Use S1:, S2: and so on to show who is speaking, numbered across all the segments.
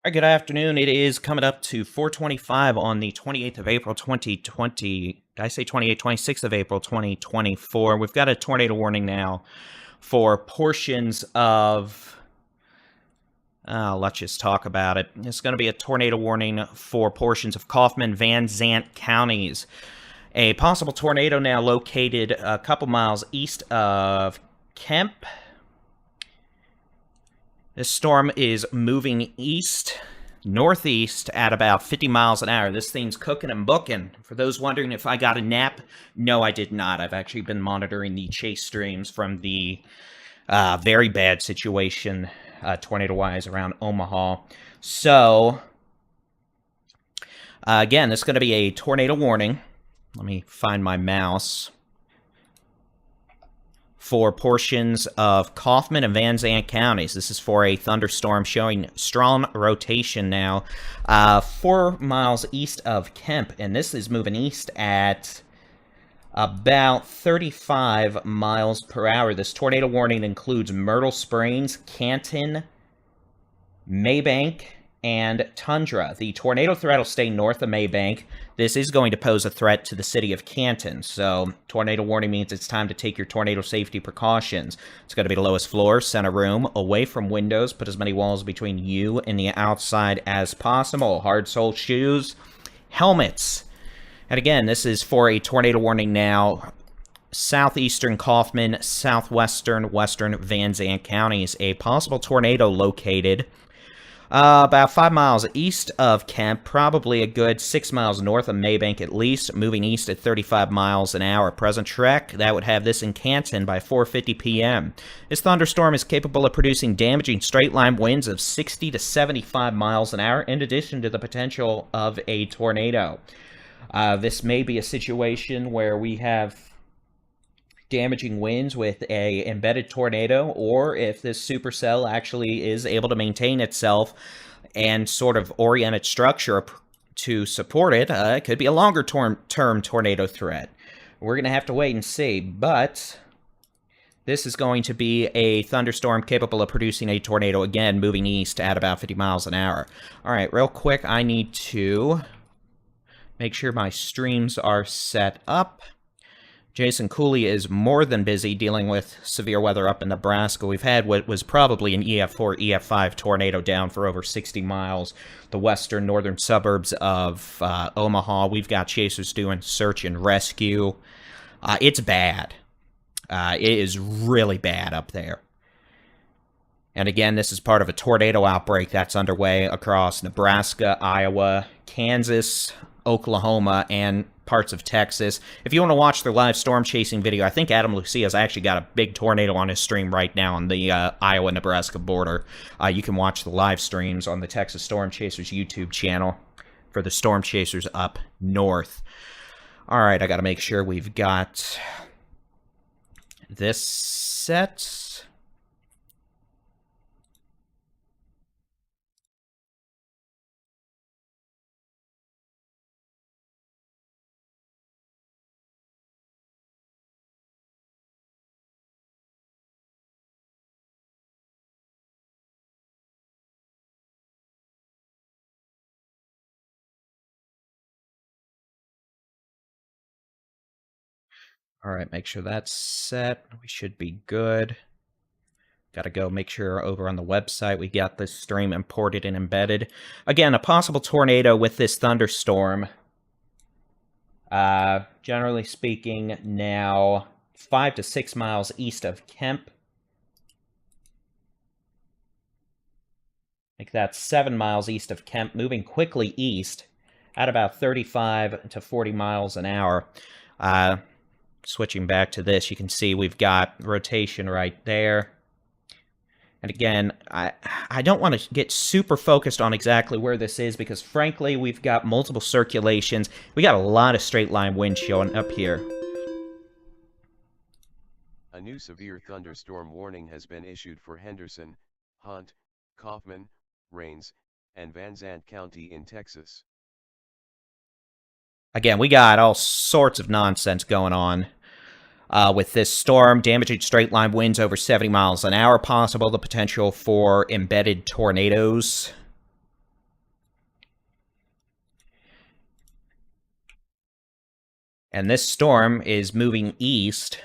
S1: All right, good afternoon. It is coming up to 4:25 on the 28th of April, 2020. Did I say 28th, 26th of April, 2024? We've got a tornado warning now for portions of. Let's just talk about it. It's going to be a tornado warning for portions of Kaufman, Van Zant counties. A possible tornado now located a couple miles east of Kemp. This storm is moving northeast at about 50 miles an hour. This thing's cooking and booking. For those wondering if I got a nap, no, I did not. I've actually been monitoring the chase streams from the very bad situation, tornado-wise, around Omaha. So, again, this is going to be a tornado warning. Let me find my mouse. For portions of Kaufman and Van Zant counties. This is for a thunderstorm showing strong rotation now. 4 miles east of Kemp, and this is moving east at about 35 miles per hour. This tornado warning includes Myrtle Springs, Canton, Maybank, and Tundra. The tornado threat will stay north of Maybank. This is going to pose a threat to the city of Canton. So, tornado warning means it's time to take your tornado safety precautions. It's going to be the lowest floor, center room, away from windows. Put as many walls between you and the outside as possible. Hard-soled shoes, helmets. And again, this is for a tornado warning now. Southeastern Kaufman, southwestern, western Van Zant counties. A possible tornado located about 5 miles east of Kemp, probably a good 6 miles north of Maybank at least, moving east at 35 miles an hour. Present trek, that would have this in Canton by 4:50 p.m. This thunderstorm is capable of producing damaging straight-line winds of 60 to 75 miles an hour, in addition to the potential of a tornado. This may be a situation where we have damaging winds with a embedded tornado, or if this supercell actually is able to maintain itself and sort of orient its structure to support it, it could be a longer term tornado threat. We're going to have to wait and see, but this is going to be a thunderstorm capable of producing a tornado, again, moving east at about 50 miles an hour. All right, real quick, I need to make sure my streams are set up. Jason Cooley is more than busy dealing with severe weather up in Nebraska. We've had what was probably an EF4, EF5 tornado down for over 60 miles. The western, northern suburbs of Omaha. We've got chasers doing search and rescue. It's bad. It is really bad up there. And again, this is part of a tornado outbreak that's underway across Nebraska, Iowa, Kansas, Oklahoma, and parts of Texas. If you want to watch the live storm chasing video, I think Adam Lucia's actually got a big tornado on his stream right now on the Iowa-Nebraska border. You can watch the live streams on the Texas Storm Chasers YouTube channel for the storm chasers up north. All right, I got to make sure we've got this set. All right, make sure that's set. We should be good. Got to go make sure over on the website we got this stream imported and embedded. Again, a possible tornado with this thunderstorm. Generally speaking, now 5 to 6 miles east of Kemp. Like that's 7 miles east of Kemp, moving quickly east at about 35 to 40 miles an hour. Switching back to this, you can see we've got rotation right there. And again, I don't want to get super focused on exactly where this is because, frankly, we've got multiple circulations. We got a lot of straight-line wind showing up here.
S2: A new severe thunderstorm warning has been issued for Henderson, Hunt, Kaufman, Rains, and Van Zant County in Texas.
S1: Again, we got all sorts of nonsense going on with this storm. Damaging straight-line winds over 70 miles an hour possible. The potential for embedded tornadoes. And this storm is moving east.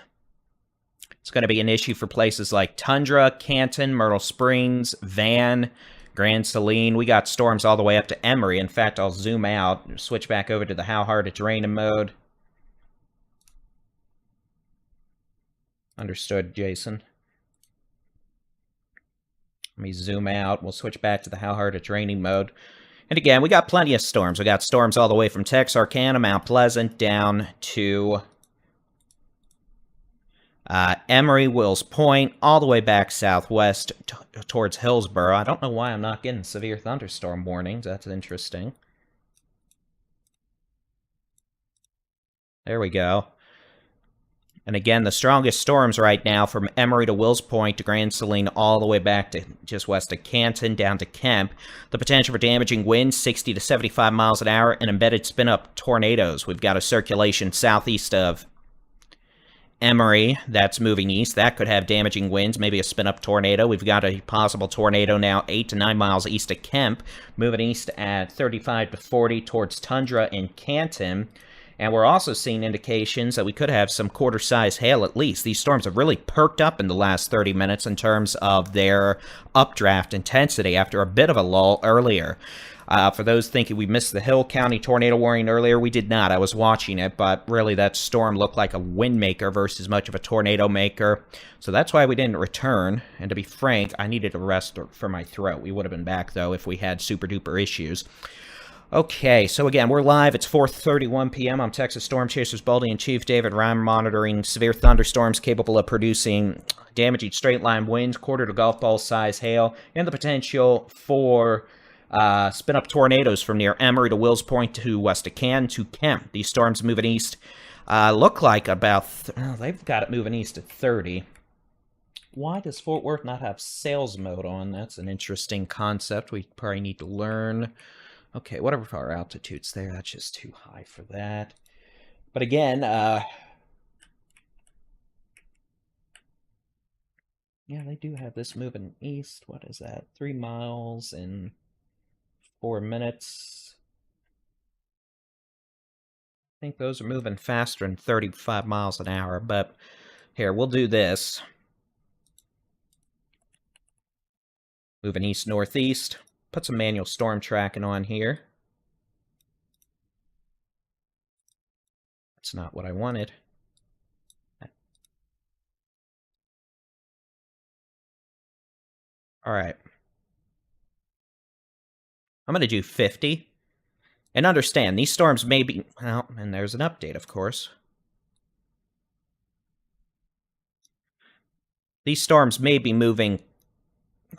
S1: It's going to be an issue for places like Tundra, Canton, Myrtle Springs, Van, Grand Saline. We got storms all the way up to Emory. In fact, I'll zoom out, switch back over to the how hard it's raining mode. Understood, Jason. Let me zoom out. We'll switch back to the how hard it's raining mode. And again, we got plenty of storms. We got storms all the way from Texarkana, Mount Pleasant, down to Emory, Wills Point, all the way back southwest towards Hillsborough. I don't know why I'm not getting severe thunderstorm warnings. That's interesting. There we go. And again, the strongest storms right now from Emory to Wills Point to Grand Saline all the way back to just west of Canton down to Kemp. The potential for damaging winds 60 to 75 miles an hour and embedded spin-up tornadoes. We've got a circulation southeast of Emory that's moving east. That could have damaging winds, maybe a spin-up tornado. We've got a possible tornado now 8 to 9 miles east of Kemp, moving east at 35 to 40 towards Tundra in Canton. And we're also seeing indications that we could have some quarter-size hail at least. These storms have really perked up in the last 30 minutes in terms of their updraft intensity after a bit of a lull earlier. For those thinking we missed the Hill County tornado warning earlier, we did not. I was watching it, but really that storm looked like a wind maker versus much of a tornado maker. So that's why we didn't return. And to be frank, I needed a rest for my throat. We would have been back, though, if we had super-duper issues. Okay, so again, we're live. It's 4:31 p.m. I'm Texas Storm Chasers Baldy-in-Chief David Reimer, monitoring severe thunderstorms capable of producing damaging straight-line winds, quarter to golf ball size hail, and the potential for spin-up tornadoes from near Emory to Wills Point to west of Canton to Kemp. These storms moving east look like about... they've got it moving east at 30. Why does Fort Worth not have sales mode on? That's an interesting concept we probably need to learn. Okay, whatever our altitude's there, that's just too high for that. But again, yeah, they do have this moving east. What is that? 3 miles in 4 minutes. I think those are moving faster than 35 miles an hour, but here, we'll do this. Moving east-northeast. Put some manual storm tracking on here. That's not what I wanted. All right. I'm going to do 50. And understand, these storms may be... Well, and there's an update, of course. These storms may be moving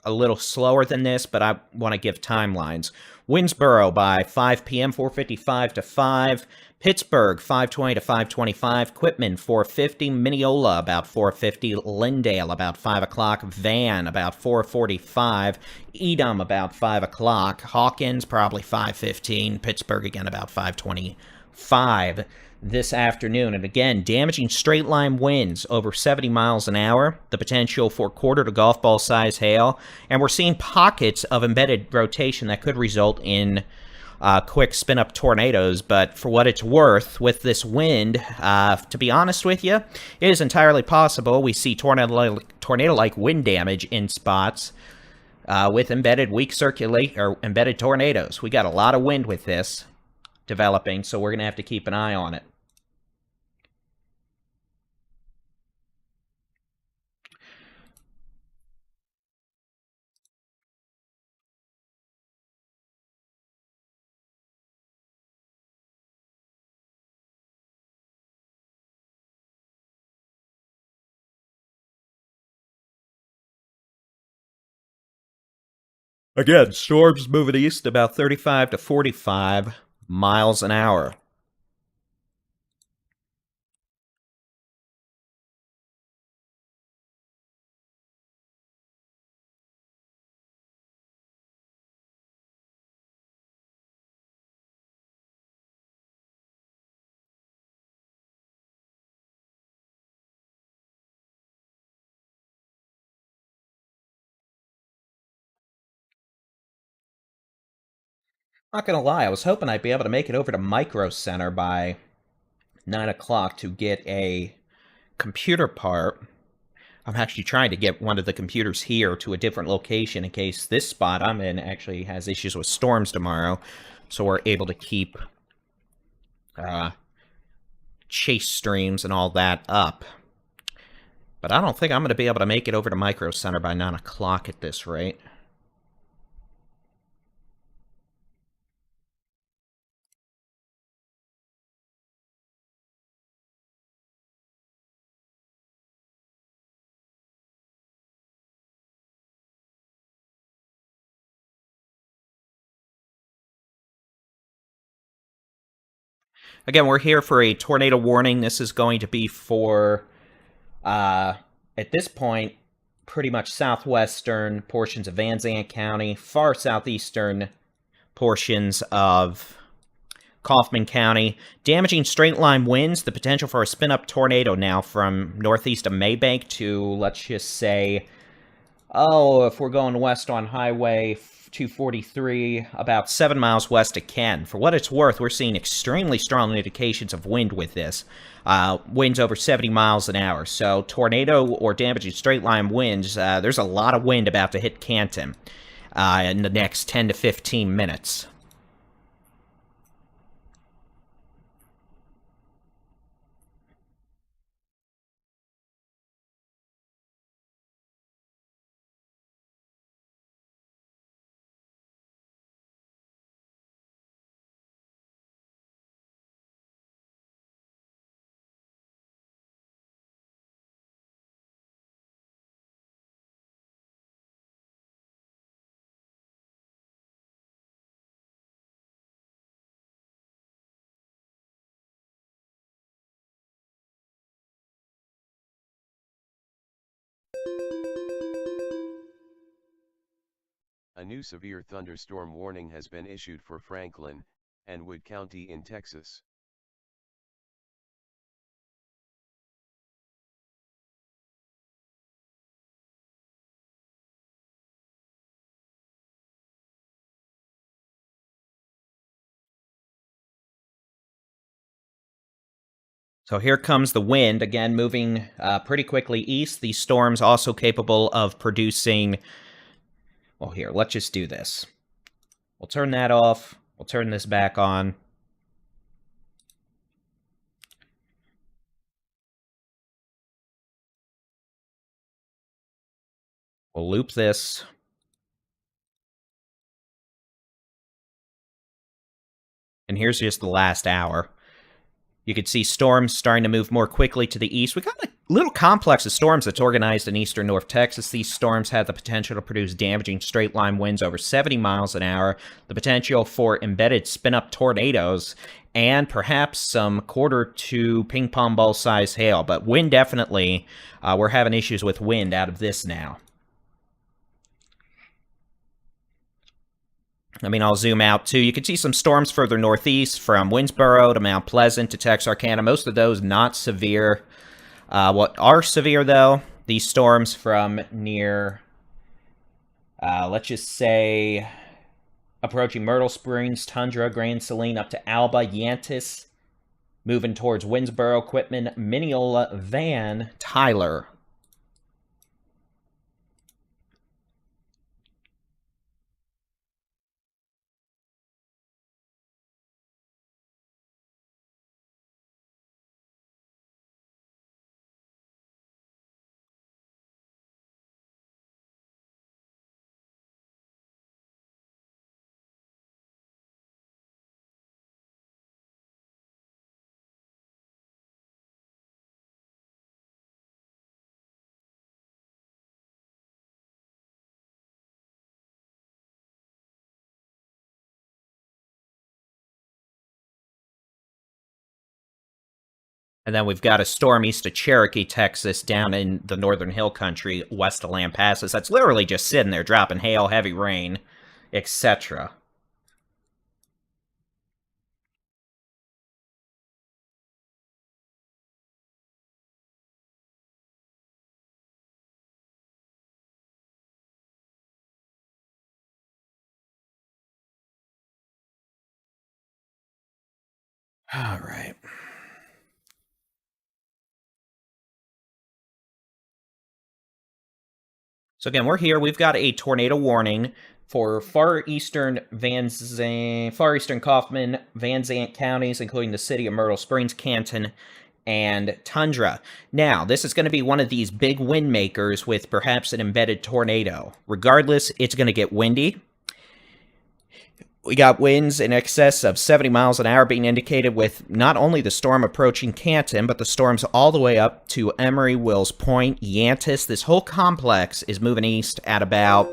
S1: a little slower than this, but I want to give timelines. Winnsboro by 5 p.m., 4:55 to 5. Pittsburgh, 5:20 to 5:25. Quitman, 4:50. Mineola, about 4:50. Lindale, about 5 o'clock. Van, about 4:45. Edom, about 5 o'clock. Hawkins, probably 5:15. Pittsburgh, again, about 5:25 this afternoon. And again, damaging straight line winds over 70 miles an hour, the potential for quarter to golf ball size hail, and we're seeing pockets of embedded rotation that could result in quick spin up tornadoes. But for what it's worth, with this wind, to be honest with you, it is entirely possible we see tornado-like wind damage in spots with embedded embedded tornadoes. We got a lot of wind with this developing, so we're going to have to keep an eye on it. Again, storms moving east about 35 to 45 miles an hour. Not gonna lie, I was hoping I'd be able to make it over to Micro Center by 9 o'clock to get a computer part. I'm actually trying to get one of the computers here to a different location in case this spot I'm in actually has issues with storms tomorrow, so we're able to keep chase streams and all that up. But I don't think I'm going to be able to make it over to Micro Center by 9 o'clock at this rate. Again, we're here for a tornado warning. This is going to be for, at this point, pretty much southwestern portions of Van Zandt County, far southeastern portions of Kaufman County. Damaging straight-line winds, the potential for a spin-up tornado now from northeast of Maybank to, let's just say, if we're going west on Highway 243, about 7 miles west of Canton. For what it's worth, we're seeing extremely strong indications of wind with this. Winds over 70 miles an hour. So tornado or damaging straight-line winds, there's a lot of wind about to hit Canton in the next 10 to 15 minutes.
S2: A new severe thunderstorm warning has been issued for Franklin and Wood County in Texas.
S1: So here comes the wind, again moving pretty quickly east. These storms also capable of producing... Well, here, let's just do this. We'll turn that off. We'll turn this back on. We'll loop this. And here's just the last hour. You can see storms starting to move more quickly to the east. We got a little complex of storms that's organized in eastern North Texas. These storms have the potential to produce damaging straight-line winds over 70 miles an hour, the potential for embedded spin-up tornadoes, and perhaps some quarter to ping-pong ball-sized hail. But wind definitely, we're having issues with wind out of this now. I mean, I'll zoom out too. You can see some storms further northeast from Winsboro to Mount Pleasant to Texarkana. Most of those not severe. What are severe, though, these storms from near, let's just say, approaching Myrtle Springs, Tundra, Grand Saline, up to Alba, Yantis, moving towards Winsboro, Quitman, Mineola, Van, Tyler. And then we've got a storm east of Cherokee, Texas, down in the northern hill country, west of Lampasas. That's literally just sitting there, dropping hail, heavy rain, etc. All right. So again, we're here. We've got a tornado warning for far eastern Kaufman, Van Zant counties, including the city of Myrtle Springs, Canton, and Tundra. Now, this is going to be one of these big wind makers with perhaps an embedded tornado. Regardless, it's going to get windy. We got winds in excess of 70 miles an hour being indicated with not only the storm approaching Canton, but the storms all the way up to Emery, Wills Point, Yantis. This whole complex is moving east at about...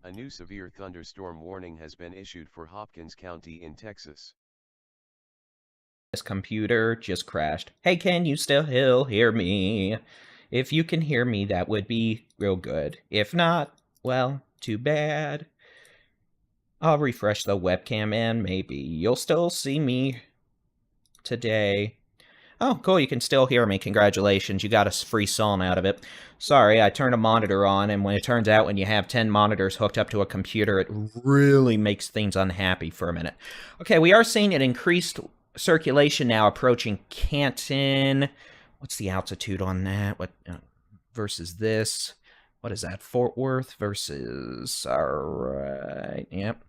S2: A new severe thunderstorm warning has been issued for Hopkins County in Texas.
S1: This computer just crashed. Hey, can you still hear me? If you can hear me, that would be real good. If not, well... too bad. I'll refresh the webcam and maybe you'll still see me today. Oh, cool, you can still hear me. Congratulations, you got a free song out of it. Sorry, I turned a monitor on, and when it turns out when you have 10 monitors hooked up to a computer, it really makes things unhappy for a minute. Okay, we are seeing an increased circulation now approaching Canton. What's the altitude on that? What versus this? What is that? Fort Worth versus... Alright, yep.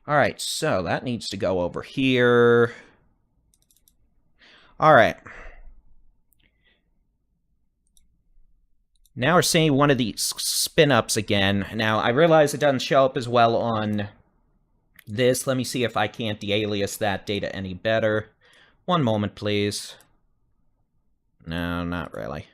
S1: Alright, so that needs to go over here. Alright. Now we're seeing one of these spin-ups again. Now, I realize it doesn't show up as well on this. Let me see if I can't de-alias that data any better. One moment, please. No, not really.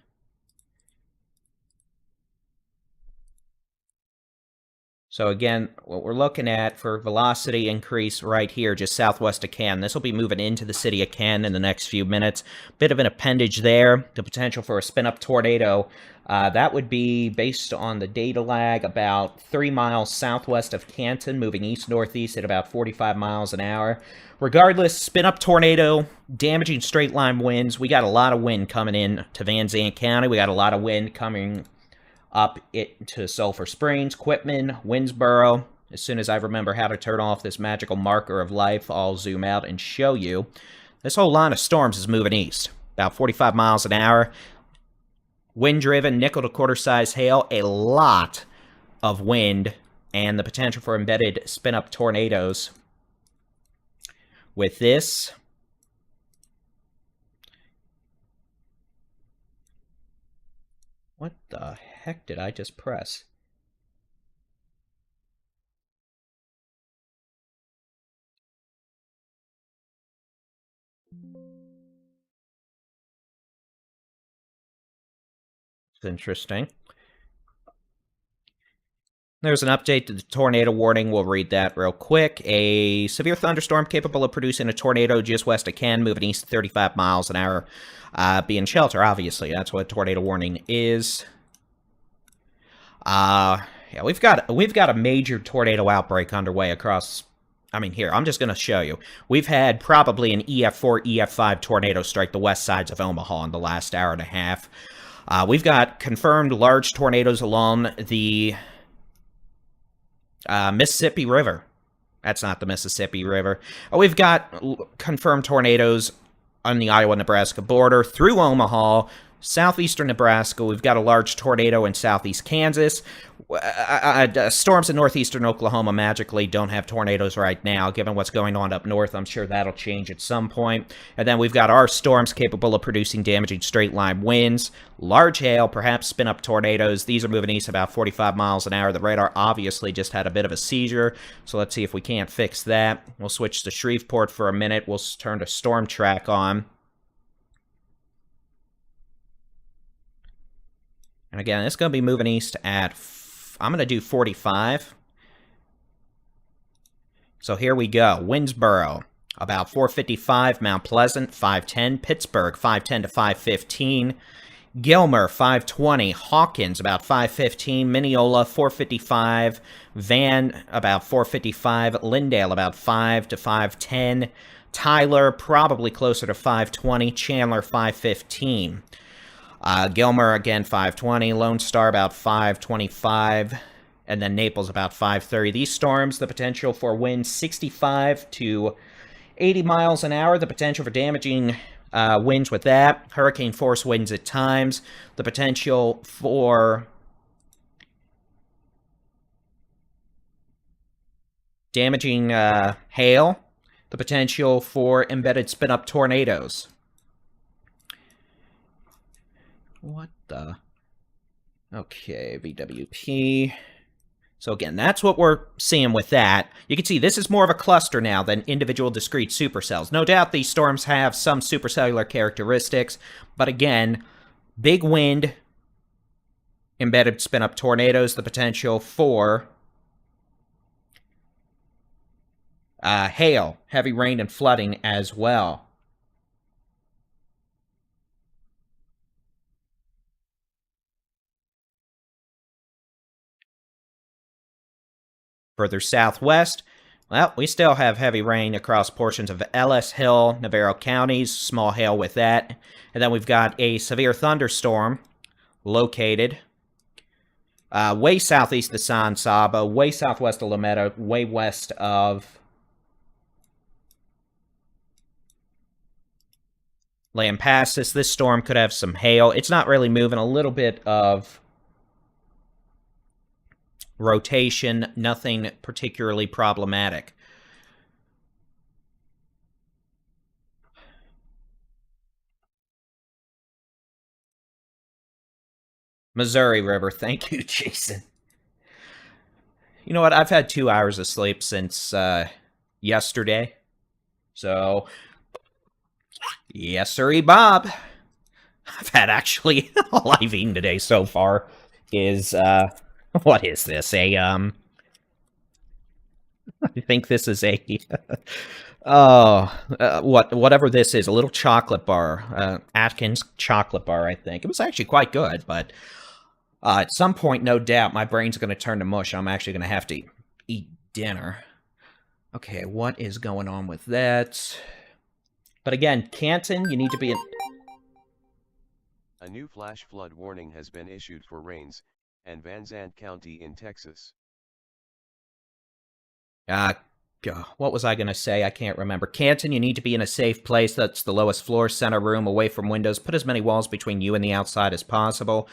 S1: So again, what we're looking at for velocity increase right here, just southwest of Canton. This will be moving into the city of Canton in the next few minutes. Bit of an appendage there. The potential for a spin-up tornado. That would be, based on the data lag, about 3 miles southwest of Canton, moving east-northeast at about 45 miles an hour. Regardless, spin-up tornado, damaging straight-line winds. We got a lot of wind coming in to Van Zant County. We got a lot of wind coming up to Sulphur Springs, Quitman, Winsboro. As soon as I remember how to turn off this magical marker of life, I'll zoom out and show you. This whole line of storms is moving east, about 45 miles an hour. Wind-driven, nickel to quarter-size hail, a lot of wind, and the potential for embedded spin-up tornadoes. With this... What the heck did I just press? It's interesting. There's an update to the tornado warning. We'll read that real quick. A severe thunderstorm capable of producing a tornado just west of Canton, moving east 35 miles an hour. Be in shelter, obviously. That's what a tornado warning is. Yeah, we've got a major tornado outbreak underway across... I mean, here, I'm just going to show you. We've had probably an EF4, EF5 tornado strike the west sides of Omaha in the last hour and a half. We've got confirmed large tornadoes along the Mississippi River. That's not the Mississippi River. We've got confirmed tornadoes on the Iowa-Nebraska border through Omaha, southeastern Nebraska. We've got a large tornado in southeast Kansas. Storms in northeastern Oklahoma magically don't have tornadoes right now. Given what's going on up north, I'm sure that'll change at some point. And then we've got our storms capable of producing damaging straight-line winds, large hail, perhaps spin-up tornadoes. These are moving east about 45 miles an hour. The radar obviously just had a bit of a seizure, so let's see if we can't fix that. We'll switch to Shreveport for a minute. We'll turn to Storm Track on. And again, it's going to be moving east at, I'm going to do 45. So here we go. Winsboro, about 455. Mount Pleasant, 510. Pittsburgh, 510 to 515. Gilmer, 520. Hawkins, about 515. Mineola, 455. Van, about 455. Lindale, about 5 to 510. Tyler, probably closer to 520. Chandler, 515. Gilmer, again, 520. Lone Star, about 525. And then Naples, about 530. These storms, the potential for winds 65 to 80 miles an hour. The potential for damaging winds with that. Hurricane force winds at times. The potential for damaging hail. The potential for embedded spin-up tornadoes. What the? Okay, VWP. So again, that's what we're seeing with that. You can see this is more of a cluster now than individual discrete supercells. No doubt these storms have some supercellular characteristics, but again, big wind, embedded spin-up tornadoes, the potential for hail, heavy rain, and flooding as well. Further southwest, well, we still have heavy rain across portions of Ellis, Hill, Navarro counties, small hail with that. And then we've got a severe thunderstorm located way southeast of San Saba, way southwest of Lametta, way west of Lampasas. This storm could have some hail. It's not really moving, a little bit of rotation, nothing particularly problematic. Missouri River, thank you, Jason. You know what? I've had 2 hours of sleep since yesterday. So, yes, sirree, Bob. I've had actually all I've eaten today so far is what is this? I think this is a whatever this is, a little chocolate bar, Atkins chocolate bar. I think it was actually quite good, but at some point, no doubt, my brain's going to turn to mush. I'm actually going to have to eat dinner. Okay, what is going on with that? But again, Canton, you need to be in.
S2: A new flash flood warning has been issued for Rains and Van Zandt County in Texas.
S1: What was I going to say? I can't remember. Canton, you need to be in a safe place. That's the lowest floor, center room, away from windows. Put as many walls between you and the outside as possible.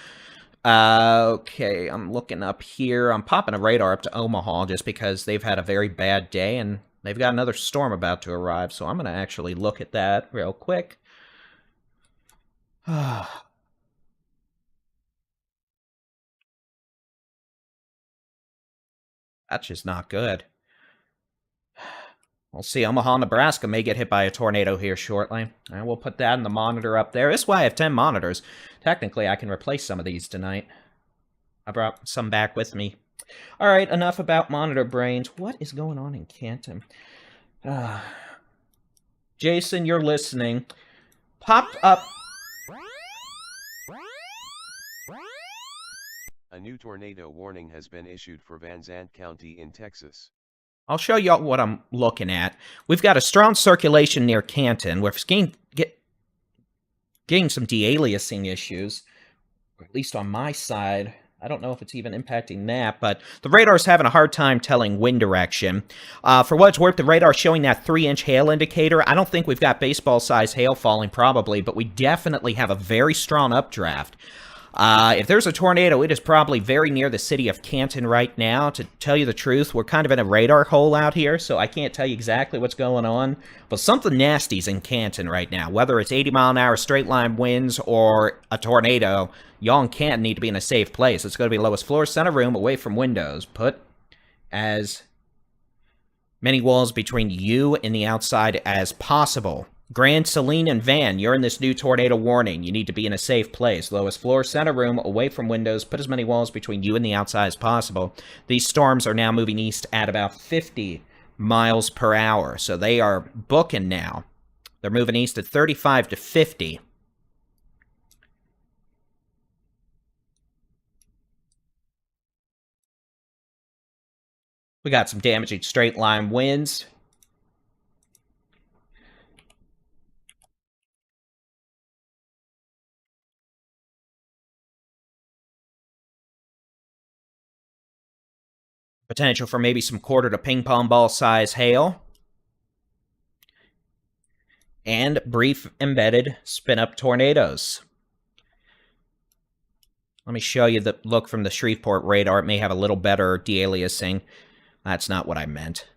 S1: Okay, I'm looking up here. I'm popping a radar up to Omaha just because they've had a very bad day and they've got another storm about to arrive. So I'm going to actually look at that real quick. That's just not good. We'll see. Omaha, Nebraska may get hit by a tornado here shortly. And we'll put that in the monitor up there. This is why I have 10 monitors. Technically, I can replace some of these tonight. I brought some back with me. All right, enough about monitor brains. What is going on in Canton? Jason, you're listening. Pop up.
S2: A new tornado warning has been issued for Van Zandt County in Texas.
S1: I'll show you what I'm looking at. We've got a strong circulation near Canton. We're getting some de-aliasing issues, or at least on my side. I don't know if it's even impacting that, but the radar's having a hard time telling wind direction. For what it's worth, the radar's showing that 3-inch hail indicator. I don't think we've got baseball-sized hail falling, probably, but we definitely have a very strong updraft. If there's a tornado, it is probably very near the city of Canton right now. To tell you the truth, we're kind of in a radar hole out here, so I can't tell you exactly what's going on. But something nasty's in Canton right now. Whether it's 80-mile-an-hour straight-line winds or a tornado, y'all in Canton need to be in a safe place. It's going to be lowest floor, center room, away from windows. Put as many walls between you and the outside as possible. Grand, Celine, and Van, you're in this new tornado warning. You need to be in a safe place. Lowest floor, center room, away from windows. Put as many walls between you and the outside as possible. These storms are now moving east at about 50 miles per hour. So they are booking now. They're moving east at 35 to 50. We got some damaging straight line winds. Potential for maybe some quarter to ping pong ball size hail. and brief embedded spin-up tornadoes. Let me show you the look from the Shreveport radar. It may have a little better de-aliasing. That's not what I meant.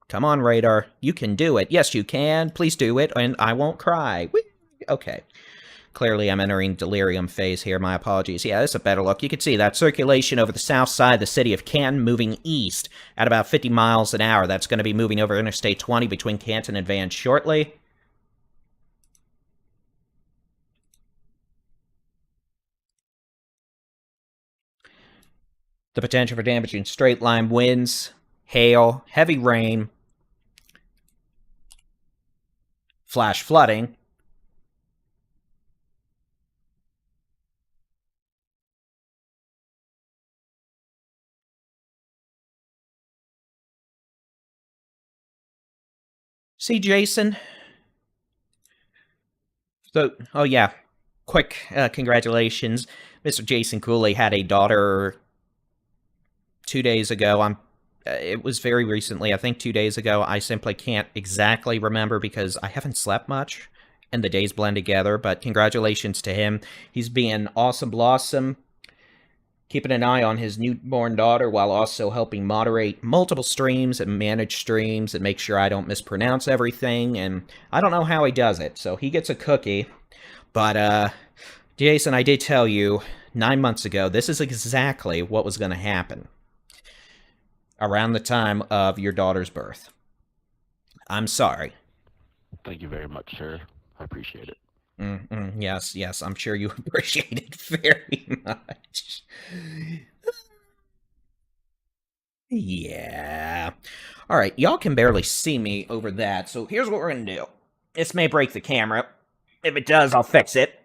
S1: Come on, radar. You can do it. Yes, you can. Please do it, and I won't cry. Whee! Okay. Clearly, I'm entering delirium phase here. My apologies. Yeah, this is a better look. You can see that circulation over the south side of the city of Canton moving east at about 50 miles an hour. That's going to be moving over Interstate 20 between Canton and Van shortly. The potential for damaging straight-line winds, hail, heavy rain, flash flooding. See, Jason? So, oh yeah, quick congratulations. Mr. Jason Cooley had a daughter 2 days ago. It was very recently, I think 2 days ago. I simply can't exactly remember because I haven't slept much and the days blend together, but congratulations to him. He's being awesome blossom, keeping an eye on his newborn daughter while also helping moderate multiple streams and manage streams and make sure I don't mispronounce everything, and I don't know how he does it, so he gets a cookie. But, Jason, I did tell you 9 months ago, this is exactly what was going to happen around the time of your daughter's birth. I'm sorry.
S3: Thank you very much, sir. I appreciate it.
S1: Yes, I'm sure you appreciate it very much. Yeah. Alright, y'all can barely see me over that, so here's what we're gonna do. This may break the camera. If it does, I'll fix it.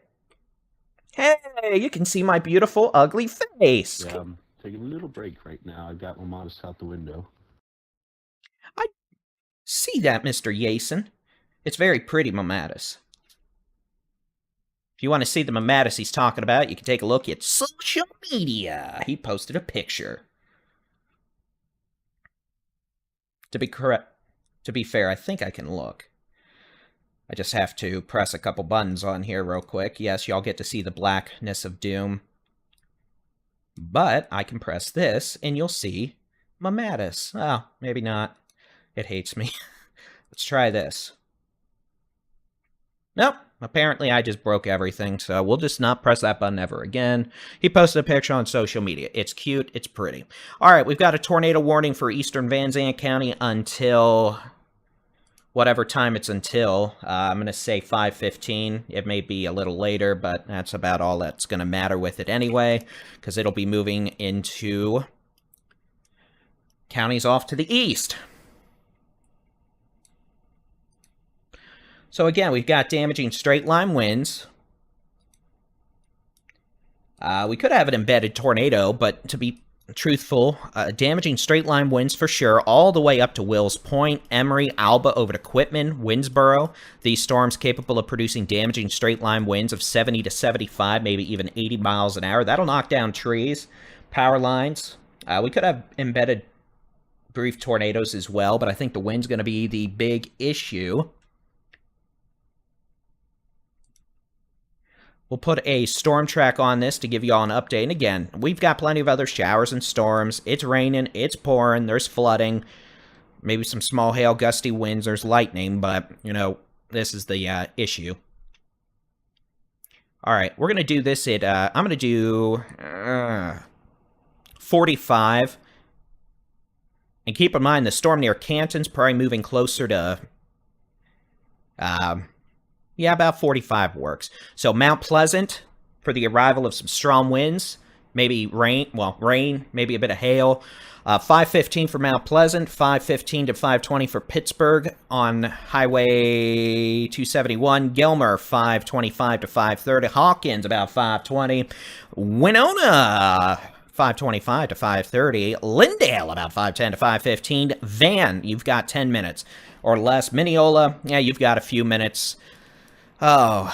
S1: Hey, you can see my beautiful, ugly face.
S3: Yeah, I'm taking a little break right now. I got my modest out the window.
S1: I see that, Mr. Yason. It's very pretty, Mamatis. If you want to see the Mamatis he's talking about, you can take a look at social media. He posted a picture. To be fair, I think I can look. I just have to press a couple buttons on here real quick. Yes, y'all get to see the blackness of doom. But I can press this, and you'll see Mamatis. Oh, maybe not. It hates me. Let's try this. Nope. Apparently, I just broke everything, so we'll just not press that button ever again. He posted a picture on social media. It's cute. It's pretty. All right, we've got a tornado warning for eastern Van Zandt County until whatever time it's until. I'm going to say 5:15. It may be a little later, but that's about all that's going to matter with it anyway, because it'll be moving into counties off to the east. So again, we've got damaging straight-line winds. We could have an embedded tornado, but to be truthful, damaging straight-line winds for sure, all the way up to Wills Point, Emory, Alba, over to Quitman, Winnsboro. These storms capable of producing damaging straight-line winds of 70 to 75, maybe even 80 miles an hour. That'll knock down trees, power lines. We could have embedded brief tornadoes as well, but I think the wind's going to be the big issue. We'll put a storm track on this to give you all an update. And again, we've got plenty of other showers and storms. It's raining, it's pouring, there's flooding, maybe some small hail, gusty winds, there's lightning, but, you know, this is the issue. All right, we're going to do this at, I'm going to do 45. And keep in mind, the storm near Canton's probably moving closer to, yeah, about 45 works. So Mount Pleasant for the arrival of some strong winds, maybe rain, maybe a bit of hail. 5:15 for Mount Pleasant, 5:15 to 5:20 for Pittsburgh on Highway 271. Gilmer, 5:25 to 5:30. Hawkins, about 5:20. Winona, 5:25 to 5:30. Lindale, about 5:10 to 5:15. Van, you've got 10 minutes or less. Mineola, yeah, you've got a few minutes. Oh,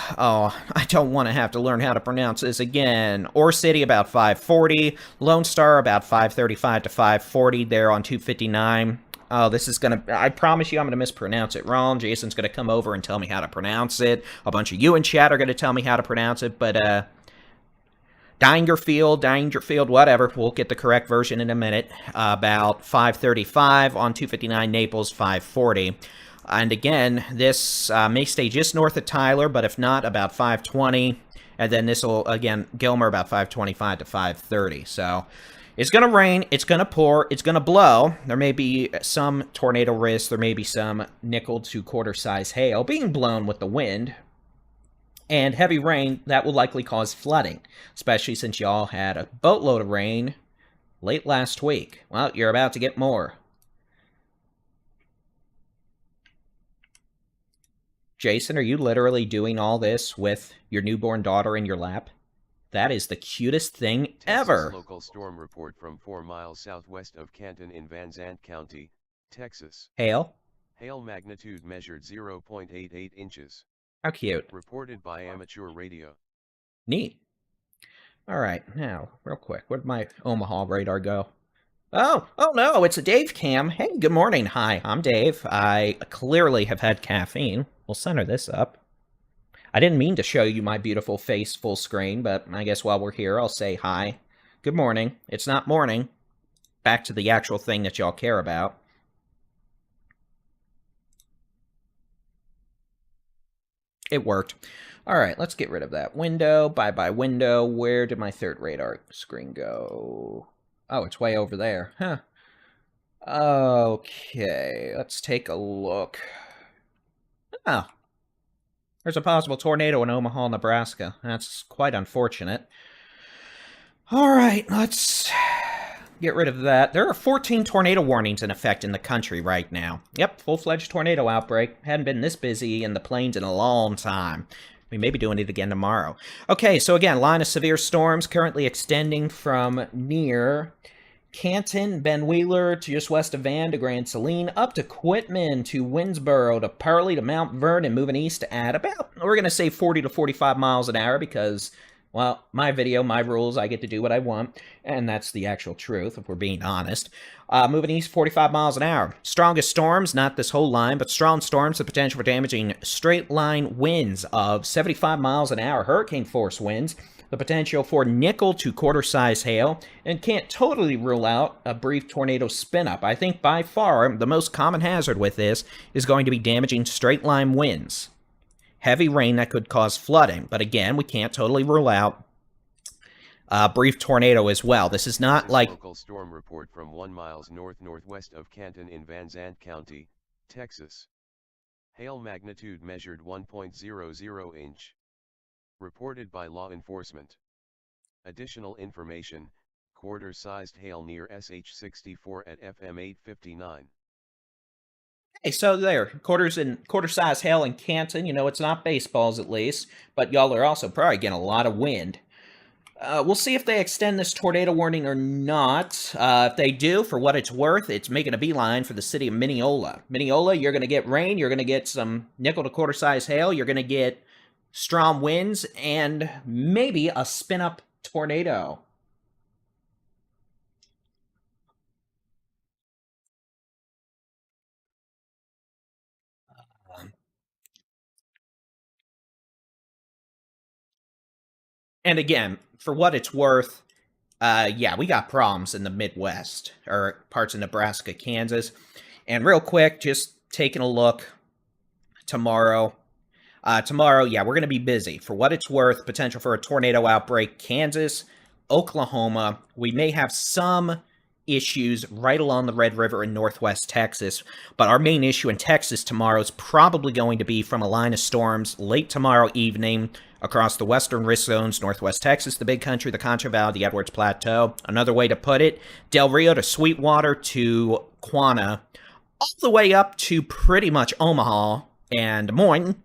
S1: I don't want to have to learn how to pronounce this again. Ore City, about 5:40. Lone Star, about 5:35 to 5:40 there on 259. Oh, this is gonna... I promise you I'm gonna mispronounce it wrong. Jason's gonna come over and tell me how to pronounce it. A bunch of you in chat are gonna tell me how to pronounce it, but, Dangerfield, whatever. We'll get the correct version in a minute. About 5:35 on 259 Naples, 540. And again, this may stay just north of Tyler, but if not, about 520. And then this will, again, Gilmer about 525 to 530. So it's going to rain, it's going to pour, it's going to blow. There may be some tornado risk. There may be some nickel to quarter-size hail being blown with the wind. And heavy rain, that will likely cause flooding, especially since y'all had a boatload of rain late last week. Well, you're about to get more. Jason, are you literally doing all this with your newborn daughter in your lap? That is the cutest thing ever.
S2: Texas local storm report from 4 miles southwest of Canton in Van Zandt County, Texas.
S1: Hail?
S2: Hail magnitude measured 0.88 inches.
S1: How cute.
S2: Reported by amateur radio.
S1: Neat. All right, now, real quick, where'd my Omaha radar go? Oh no, it's a Dave cam. Hey, good morning. Hi, I'm Dave. I clearly have had caffeine. We'll center this up. I didn't mean to show you my beautiful face full screen, but I guess while we're here, I'll say hi. Good morning. It's not morning. Back to the actual thing that y'all care about. It worked. All right, let's get rid of that window. Bye-bye window. Where did my third radar screen go? Oh, it's way over there. Huh. Okay, let's take a look. Oh. There's a possible tornado in Omaha, Nebraska. That's quite unfortunate. All right, let's get rid of that. There are 14 tornado warnings in effect in the country right now. Yep, full-fledged tornado outbreak. Hadn't been this busy in the plains in a long time. We may be doing it again tomorrow. Okay, so again, line of severe storms currently extending from near Canton, Ben Wheeler, to just west of Van to Grand Saline, up to Quitman, to Winnsboro, to Pearly, to Mount Vernon, moving east at about, we're going to say 40 to 45 miles an hour because, well, my video, my rules, I get to do what I want, and that's the actual truth, if we're being honest. Moving east 45 miles an hour. Strongest storms, not this whole line, but strong storms, the potential for damaging straight-line winds of 75 miles an hour, hurricane-force winds, the potential for nickel to quarter-size hail, and can't totally rule out a brief tornado spin-up. I think by far the most common hazard with this is going to be damaging straight-line winds. Heavy rain that could cause flooding, but again, we can't totally rule out a brief tornado as well. This is not like...
S2: Local storm report from 1 miles north-northwest of Canton in Van Zandt County, Texas. Hail magnitude measured 1.00 inch. Reported by law enforcement. Additional information, quarter-sized hail near SH-64 at FM 859.
S1: Hey, so there, quarter-size hail in Canton. You know, it's not baseballs at least, but y'all are also probably getting a lot of wind. We'll see if they extend this tornado warning or not. If they do, for what it's worth, it's making a beeline for the city of Mineola. Mineola, you're going to get rain, you're going to get some nickel to quarter-size hail, you're going to get strong winds, and maybe a spin-up tornado. And again, for what it's worth, yeah, we got problems in the Midwest, or parts of Nebraska, Kansas. And real quick, just taking a look tomorrow. Tomorrow, yeah, we're going to be busy. For what it's worth, potential for a tornado outbreak, Kansas, Oklahoma. We may have some issues right along the Red River in northwest Texas, but our main issue in Texas tomorrow is probably going to be from a line of storms late tomorrow evening across the western risk zones, northwest Texas, the Big Country, the Concho Valley, the Edwards Plateau. Another way to put it, Del Rio to Sweetwater to Quanah, all the way up to pretty much Omaha and Des Moines.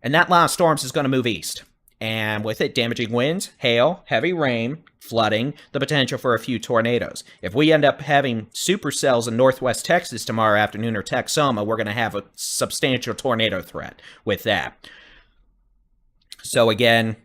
S1: And that line of storms is going to move east. And with it, damaging winds, hail, heavy rain, flooding, the potential for a few tornadoes. If we end up having supercells in northwest Texas tomorrow afternoon or Texoma, we're going to have a substantial tornado threat with that. So again,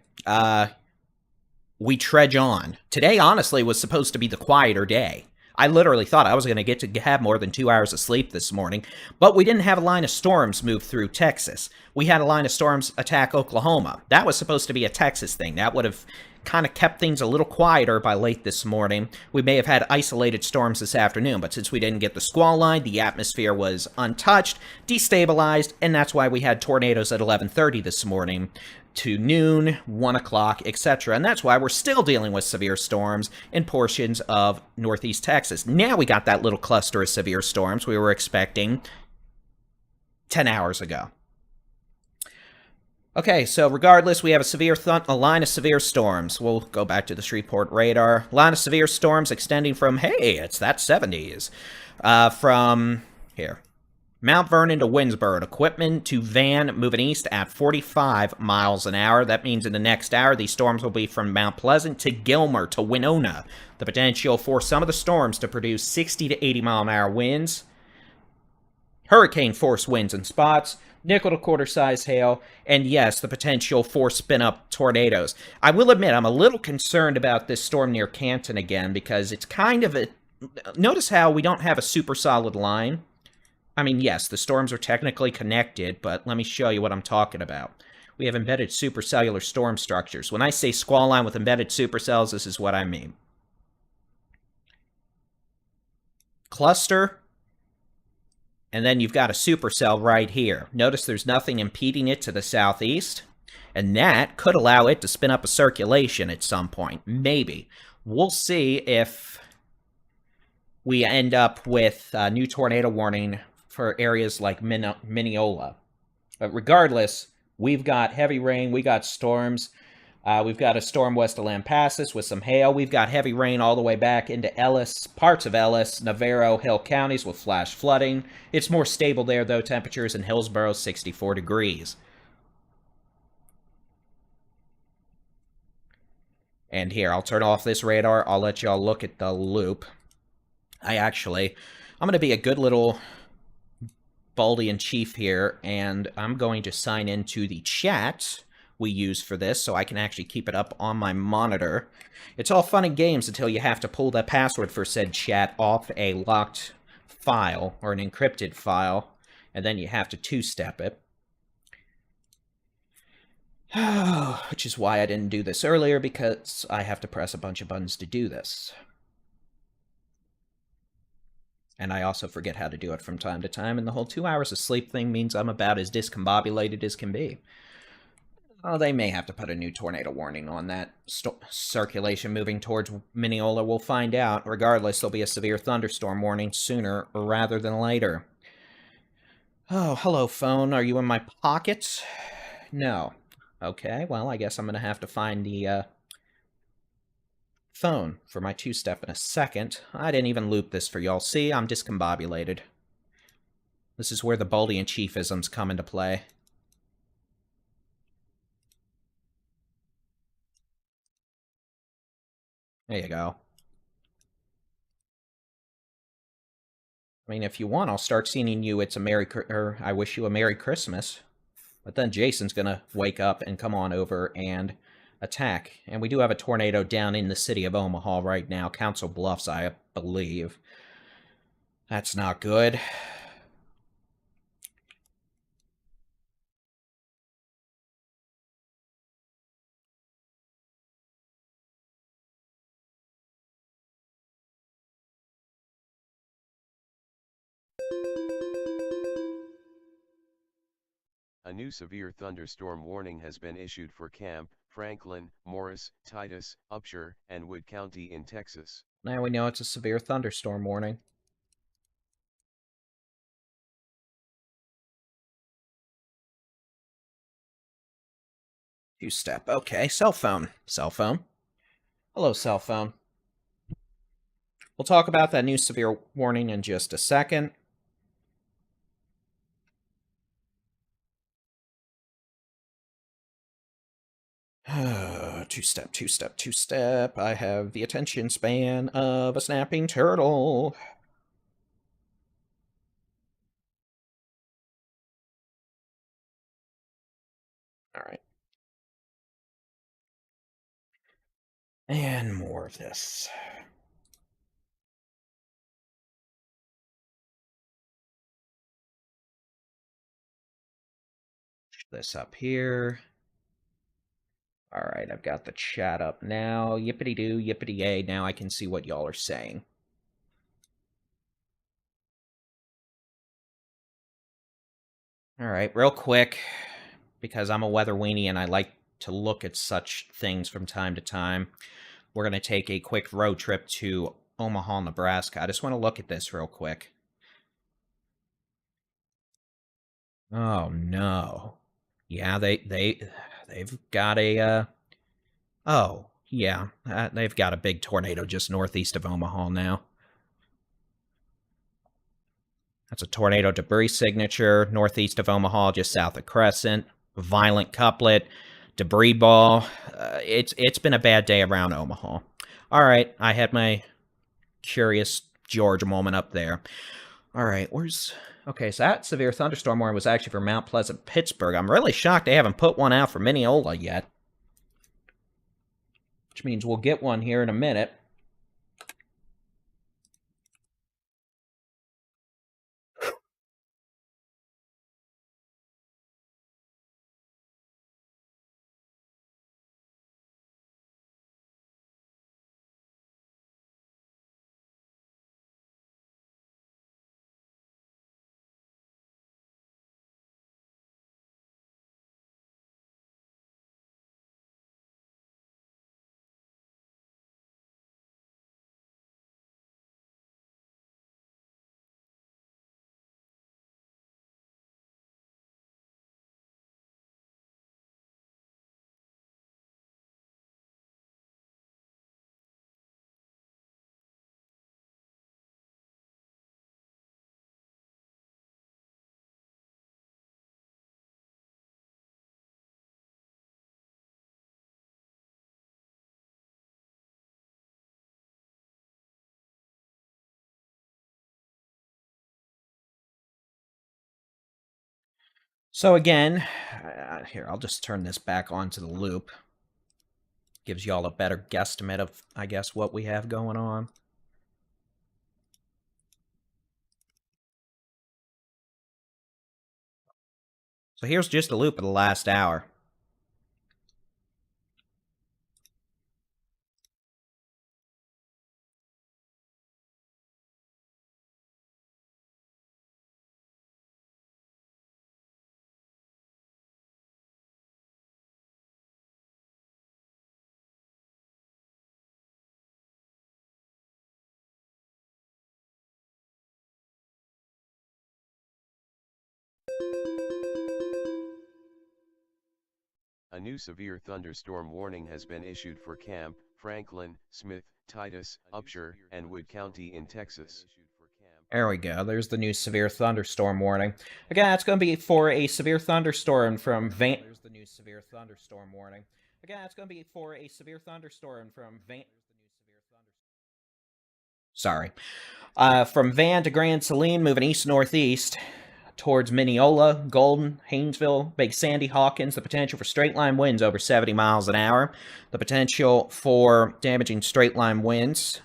S1: we trudge on. Today, honestly, was supposed to be the quieter day. I literally thought I was going to get to have more than 2 hours of sleep this morning, but we didn't have a line of storms move through Texas. We had a line of storms attack Oklahoma. That was supposed to be a Texas thing. That would have kind of kept things a little quieter by late this morning. We may have had isolated storms this afternoon, but since we didn't get the squall line, the atmosphere was untouched, destabilized, and that's why we had tornadoes at 11:30 this morning to noon, 1 o'clock, etc. And that's why we're still dealing with severe storms in portions of northeast Texas. Now we got that little cluster of severe storms we were expecting 10 hours ago. Okay, so regardless, we have a line of severe storms. We'll go back to the Shreveport radar. Line of severe storms extending from, hey, it's that 70s. From, here, Mount Vernon to Winsboro. Equipment to van moving east at 45 miles an hour. That means in the next hour, these storms will be from Mount Pleasant to Gilmer to Winona. The potential for some of the storms to produce 60 to 80 mile an hour winds. Hurricane force winds in spots. Nickel to quarter size hail, and yes, the potential for spin-up tornadoes. I will admit, I'm a little concerned about this storm near Canton again, because it's kind of a... Notice how we don't have a super solid line. I mean, yes, the storms are technically connected, but let me show you what I'm talking about. We have embedded supercellular storm structures. When I say squall line with embedded supercells, this is what I mean. Cluster, and then you've got a supercell right here. Notice there's nothing impeding it to the southeast, and that could allow it to spin up a circulation at some point. Maybe. We'll see if we end up with a new tornado warning for areas like Mineola. But regardless, we've got heavy rain, we got storms. We've got a storm west of Lampasas with some hail. We've got heavy rain all the way back into Ellis, parts of Ellis, Navarro, Hill counties with flash flooding. It's more stable there, though. Temperatures in Hillsboro, 64 degrees. And here, I'll turn off this radar. I'll let y'all look at the loop. I'm going to be a good little Baldy-in-Chief here, and I'm going to sign into the chat we use for this, so I can actually keep it up on my monitor. It's all fun and games until you have to pull the password for said chat off a locked file, or an encrypted file, and then you have to two-step it. Which is why I didn't do this earlier, because I have to press a bunch of buttons to do this. And I also forget how to do it from time to time, and the whole 2 hours of sleep thing means I'm about as discombobulated as can be. Oh, they may have to put a new tornado warning on that circulation moving towards Mineola. We'll find out. Regardless, there'll be a severe thunderstorm warning sooner rather than later. Oh, hello, phone. Are you in my pocket? No. Okay, well, I guess I'm going to have to find the phone for my two-step in a second. I didn't even loop this for y'all. See, I'm discombobulated. This is where the Baldy-in-Chiefisms come into play. There you go. I mean, if you want, I'll start singing you I wish you a Merry Christmas. But then Jason's gonna wake up and come on over and attack. And we do have a tornado down in the city of Omaha right now. Council Bluffs, I believe. That's not good.
S2: A new severe thunderstorm warning has been issued for Camp, Franklin, Morris, Titus, Upshur, and Wood County in Texas.
S1: Now we know it's a severe thunderstorm warning. Two-step. Okay, cell phone. Cell phone. Hello, cell phone. We'll talk about that new severe warning in just a second. Two-step, two-step, two-step. I have the attention span of a snapping turtle. All right. And more of this. this up here. All right, I've got the chat up now. Yippity-doo, yippity-yay. Now I can see what y'all are saying. All right, real quick, because I'm a weather weenie and I like to look at such things from time to time, we're going to take a quick road trip to Omaha, Nebraska. I just want to look at this real quick. Oh, no. Yeah, they've got a, oh, yeah, they've got a big tornado just northeast of Omaha now. That's a tornado debris signature northeast of Omaha, just south of Crescent. Violent couplet, debris ball. It's been a bad day around Omaha. All right, I had my Curious George moment up there. All right, where's... Okay, so that severe thunderstorm warning was actually for Mount Pleasant, Pittsburgh. I'm really shocked they haven't put one out for Mineola yet. Which means we'll get one here in a minute. So again, here, I'll just turn this back onto the loop. Gives y'all a better guesstimate of, I guess, what we have going on. So here's just a loop of the last hour.
S2: A new severe thunderstorm warning has been issued for Camp, Franklin, Smith, Titus, Upshur, and Wood County in Texas.
S1: There we go. There's the new severe thunderstorm warning. Again, that's going to be for a severe thunderstorm from Van... There's the new severe thunderstorm warning. Again, that's going to be for a severe thunderstorm from Van... Sorry. From Van to Grand Saline, moving east-northeast towards Mineola, Golden, Haynesville, Big Sandy, Hawkins. The potential for straight-line winds over 70 miles an hour. The potential for damaging straight-line winds.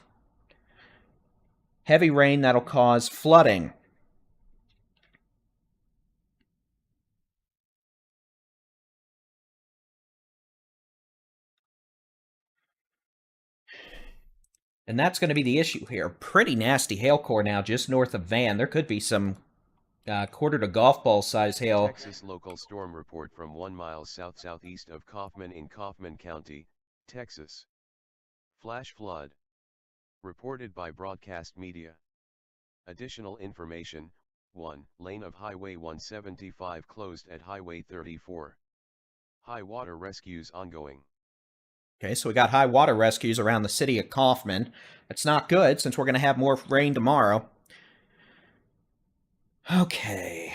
S1: Heavy rain that'll cause flooding. And that's going to be the issue here. Pretty nasty hail core now just north of Van. There could be some quarter to golf ball size hail.
S2: Texas local storm report from 1 mile south-southeast of Kaufman in Kaufman County, Texas. Flash flood. Reported by broadcast media. Additional information, 1. Lane of Highway 175 closed at Highway 34. High water rescues ongoing.
S1: Okay, so we got high water rescues around the city of Kaufman. That's not good, since we're going to have more rain tomorrow. Okay.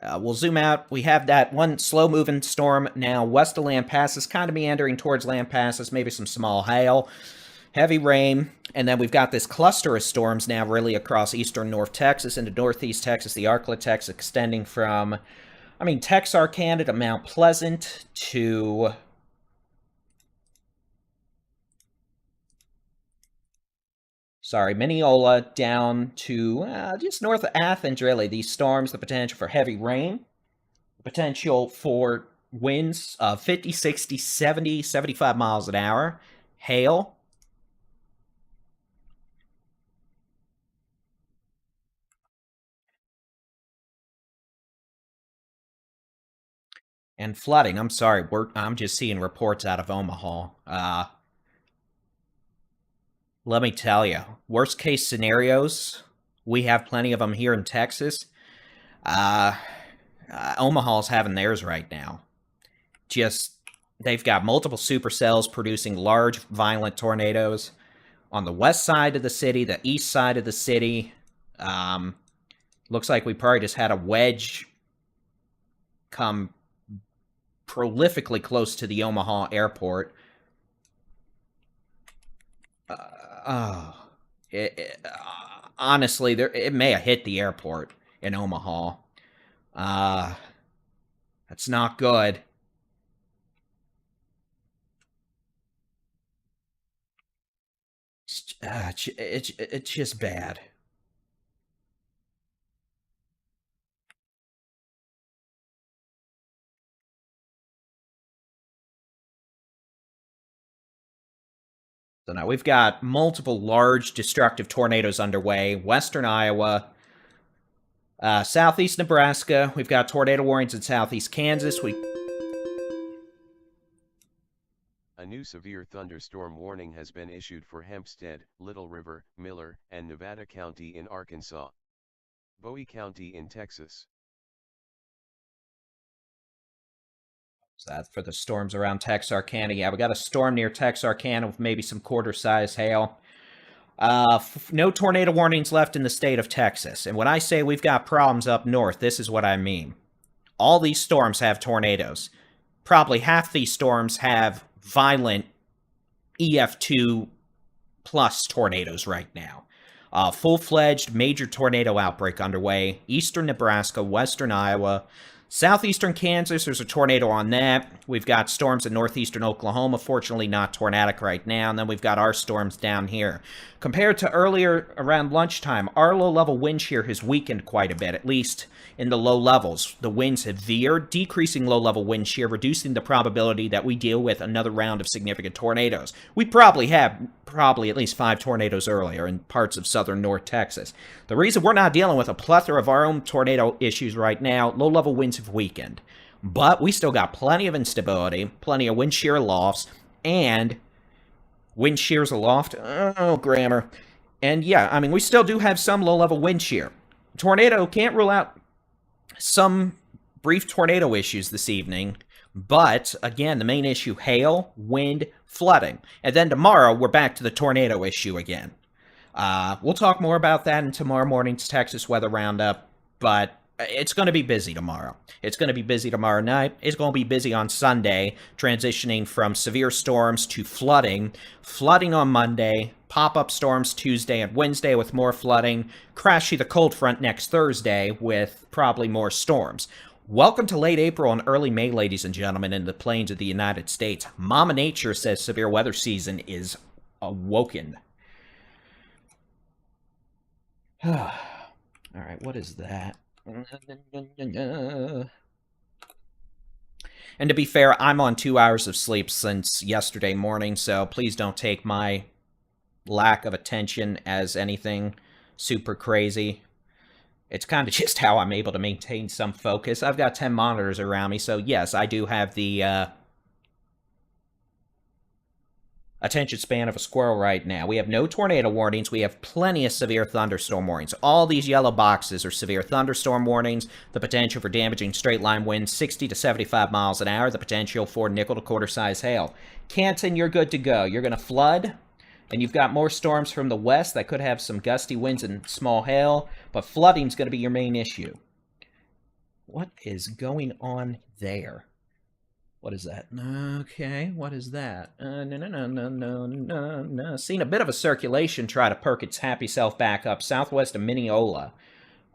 S1: We'll zoom out. We have that one slow-moving storm now west of Land Passes, kind of meandering towards Land Passes, maybe some small hail, heavy rain, and then we've got this cluster of storms now really across eastern North Texas into northeast Texas, the Arklatex extending from, Texarkana to Mount Pleasant to... Mineola down to just north of Athens, really. These storms, the potential for heavy rain, the Potential for winds of 50, 60, 70, 75 miles an hour. Hail. And flooding. I'm sorry, I'm just seeing reports out of Omaha. Let me tell you, worst case scenarios, we have plenty of them here in Texas. Omaha's having theirs right now. Just, they've got multiple supercells producing large, violent tornadoes on the west side of the city, the east side of the city. Looks like we probably just had a wedge come prolifically close to the Omaha airport. Honestly, it may have hit the airport in Omaha. That's not good. It's just bad. So now we've got multiple large destructive tornadoes underway. Western Iowa, southeast Nebraska. We've got tornado warnings in southeast Kansas.
S2: A new severe thunderstorm warning has been issued for Hempstead, Little River, Miller, and Nevada County in Arkansas. Bowie County in Texas.
S1: That's for the storms around Texarkana. Yeah, we got a storm near Texarkana with maybe some quarter-size hail. No tornado warnings left in the state of Texas. And when I say we've got problems up north, this is what I mean. All these storms have tornadoes. Probably half these storms have violent EF2 plus tornadoes right now. Full-fledged major tornado outbreak underway. Eastern Nebraska, western Iowa, southeastern Kansas, there's a tornado on that. We've got storms in northeastern Oklahoma, fortunately not tornadic right now, and then we've got our storms down here. Compared to earlier around lunchtime, our low-level wind shear has weakened quite a bit, at least in the low levels. The winds have veered, decreasing low-level wind shear, reducing the probability that we deal with another round of significant tornadoes. We probably have at least 5 tornadoes earlier in parts of southern North Texas. The reason we're not dealing with a plethora of our own tornado issues right now, low-level winds have weakened. But we still got plenty of instability, plenty of wind shear lofts, and wind shears aloft. Oh, grammar. And yeah, I mean, we still do have some low-level wind shear. Tornado can't rule out some brief tornado issues this evening. But, again, the main issue, hail, wind, flooding. And then tomorrow, we're back to the tornado issue again. We'll talk more about that in tomorrow morning's Texas Weather Roundup, but it's going to be busy tomorrow. It's going to be busy tomorrow night. It's going to be busy on Sunday, transitioning from severe storms to flooding. Flooding on Monday, pop-up storms Tuesday and Wednesday with more flooding, crashy the cold front next Thursday with probably more storms. Welcome to late April and early May, ladies and gentlemen, in the plains of the United States. Mama Nature says severe weather season is awoken. All right, what is that? And to be fair, I'm on 2 hours of sleep since yesterday morning, so please don't take my lack of attention as anything super crazy. It's kind of just how I'm able to maintain some focus. I've got 10 monitors around me, so yes, I do have the attention span of a squirrel right now. We have no tornado warnings. We have plenty of severe thunderstorm warnings. All these yellow boxes are severe thunderstorm warnings. The potential for damaging straight-line winds, 60 to 75 miles an hour. The potential for nickel to quarter-size hail. Canton, you're good to go. You're going to flood, and you've got more storms from the west that could have some gusty winds and small hail, but flooding's going to be your main issue. What is going on there? What is that? Okay, what is that? No. Seeing a bit of a circulation try to perk its happy self back up southwest of Mineola.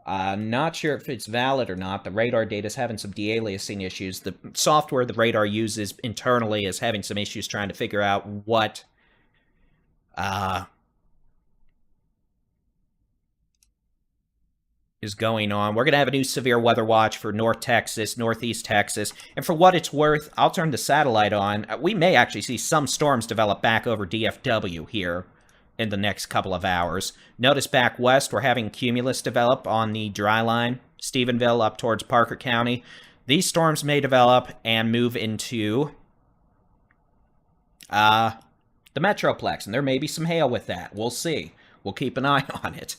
S1: Not sure if it's valid or not. The radar data is having some de-aliasing issues. The software the radar uses internally is having some issues trying to figure out what is going on. We're going to have a new severe weather watch for North Texas, Northeast Texas, and for what it's worth, I'll turn the satellite on. We may actually see some storms develop back over DFW here in the next couple of hours. Notice back west, we're having cumulus develop on the dry line, Stephenville up towards Parker County. These storms may develop and move into the Metroplex, and there may be some hail with that. We'll see. We'll keep an eye on it.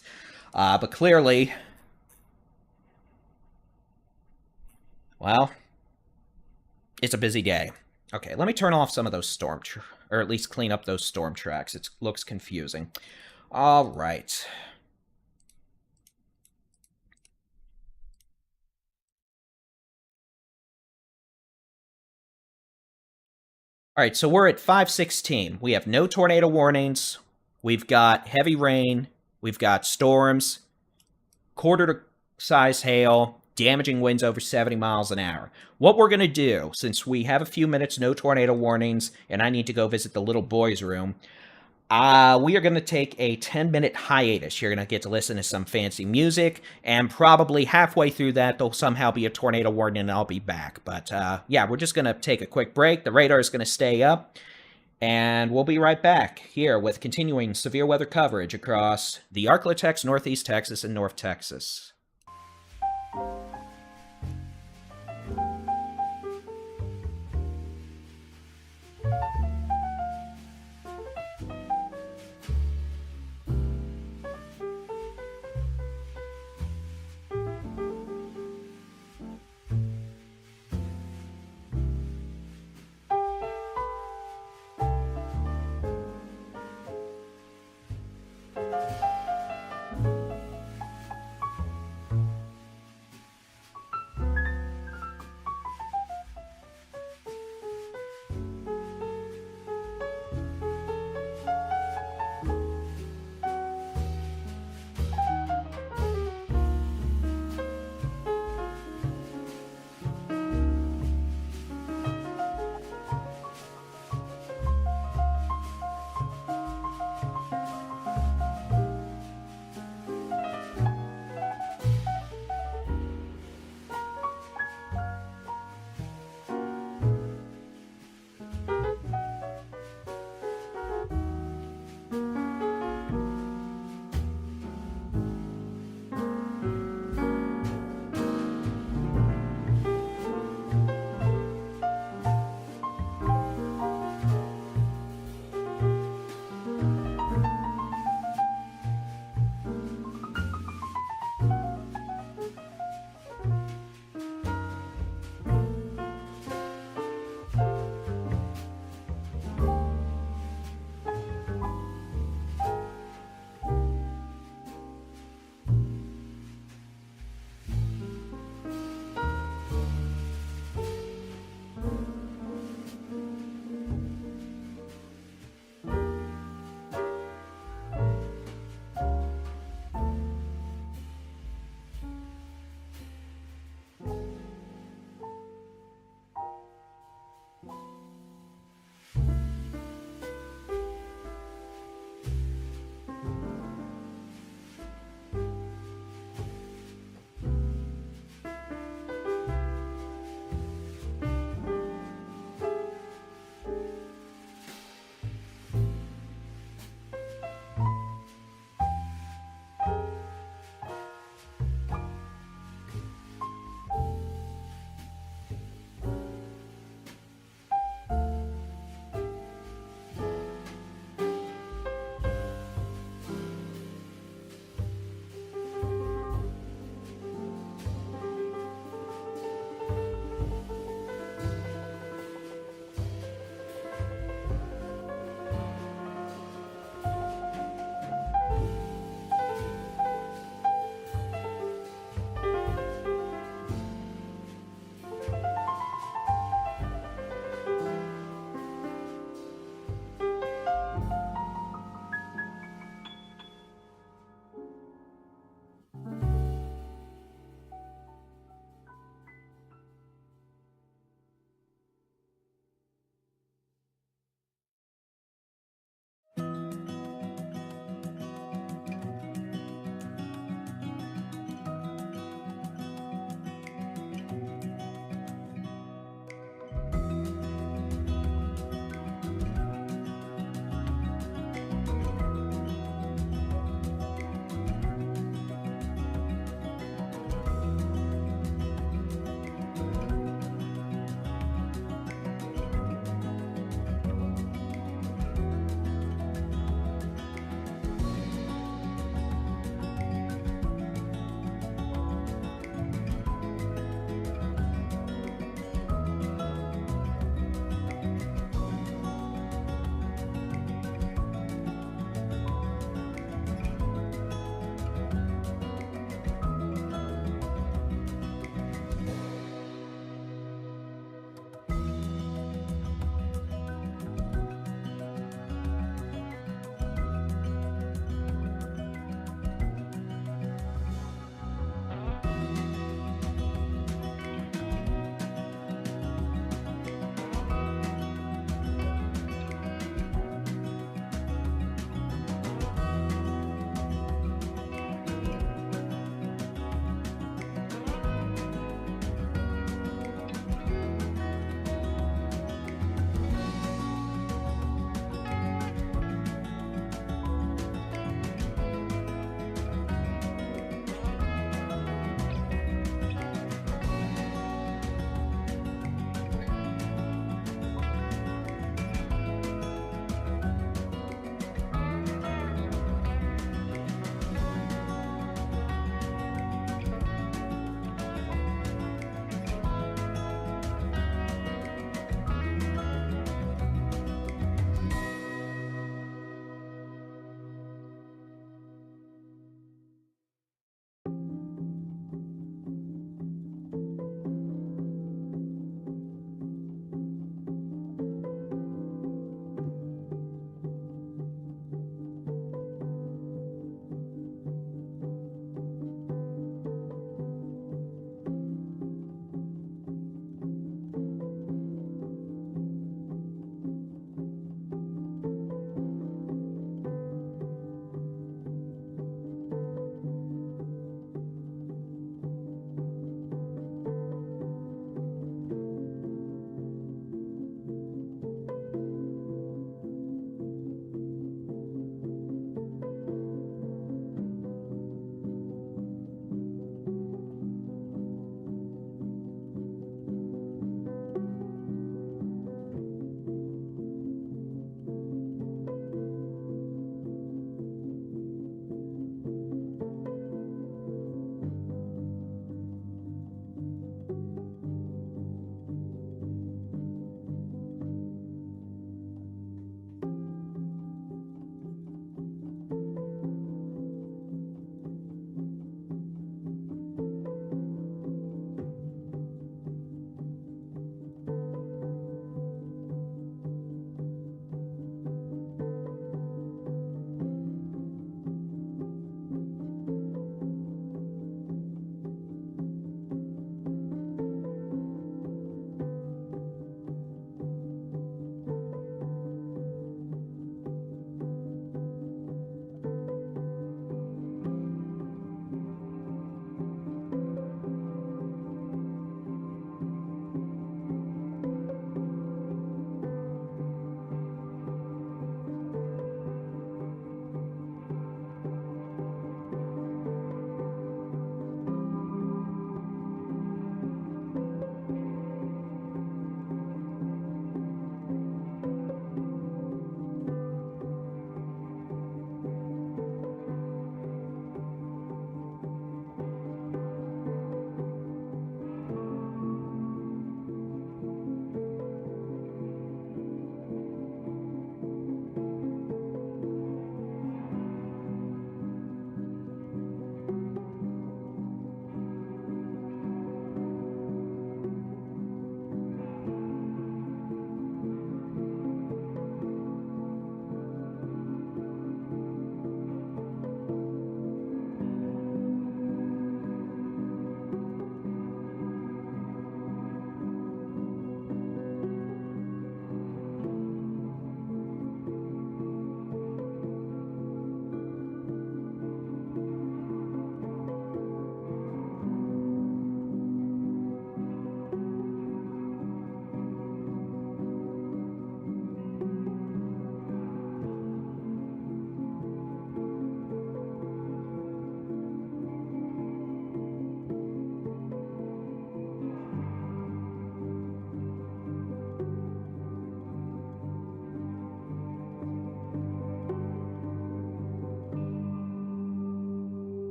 S1: But clearly, well, it's a busy day. Okay, let me turn off some of those or at least clean up those storm tracks. It looks confusing. All right. All right, so we're at 5:16. We have no tornado warnings. We've got heavy rain. We've got storms, quarter-size hail, damaging winds over 70 miles an hour. What we're going to do, since we have a few minutes, no tornado warnings, and I need to go visit the little boy's room, we are going to take a 10-minute hiatus. You're going to get to listen to some fancy music, and probably halfway through that, there'll somehow be a tornado warning, and I'll be back. But, yeah, we're just going to take a quick break. The radar is going to stay up, and we'll be right back here with continuing severe weather coverage across the Arklatex, Northeast Texas, and North Texas.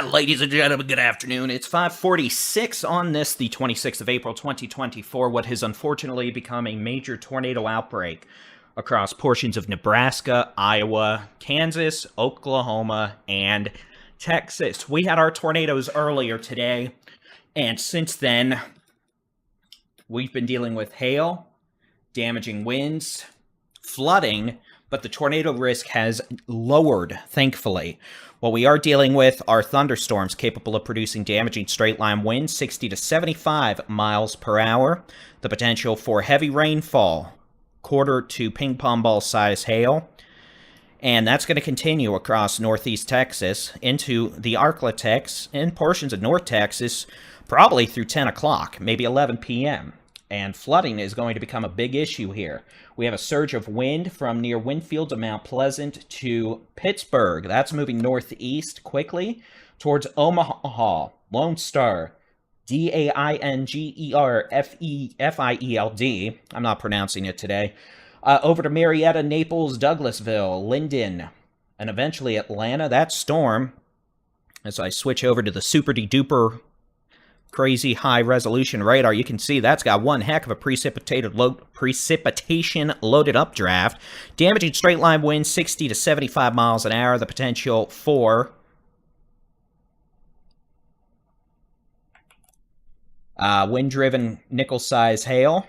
S1: Ladies and gentlemen, good afternoon. It's 5:46 on this, the 26th of April, 2024, what has unfortunately become a major tornado outbreak across portions of Nebraska, Iowa, Kansas, Oklahoma, and Texas. We had our tornadoes earlier today, and since then, we've been dealing with hail, damaging winds, flooding, but the tornado risk has lowered, thankfully. What we are dealing with are thunderstorms capable of producing damaging straight-line winds, 60 to 75 miles per hour. The potential for heavy rainfall, quarter to ping pong ball size hail. And that's going to continue across northeast Texas into the Arklatex and portions of North Texas, probably through 10 o'clock, maybe 11 p.m. And flooding is going to become a big issue here. We have a surge of wind from near Winfield to Mount Pleasant to Pittsburgh. That's moving northeast quickly towards Omaha, Lone Star, Daingerfield. I'm not pronouncing it today. Over to Marietta, Naples, Douglasville, Linden, and eventually Atlanta. That storm, as I switch over to the super-de-duper crazy high-resolution radar, you can see that's got one heck of a precipitation-loaded updraft. Damaging straight-line winds, 60 to 75 miles an hour. The potential for wind-driven nickel-size hail.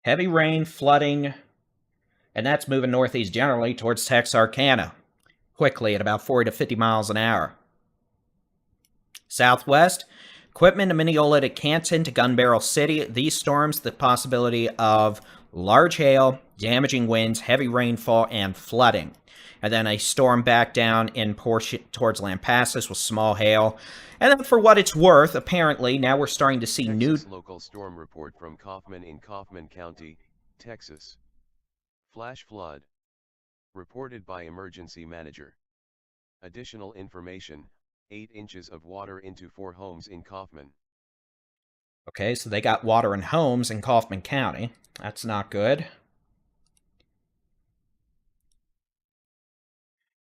S1: Heavy rain, flooding, and that's moving northeast generally towards Texarkana, quickly at about 40 to 50 miles an hour. Southwest, Quitman to Mineola to Canton to Gun Barrel City. These storms, the possibility of large hail, damaging winds, heavy rainfall, and flooding. And then a storm back down in portion towards Lampasas with small hail. And then for what it's worth, apparently, now we're starting to see
S2: Texas local storm report from Kaufman in Kaufman County, Texas. Flash flood. Reported by emergency manager. Additional information, 8 inches of water into 4 homes in Kaufman.
S1: Okay, so they got water in homes in Kaufman County. That's not good.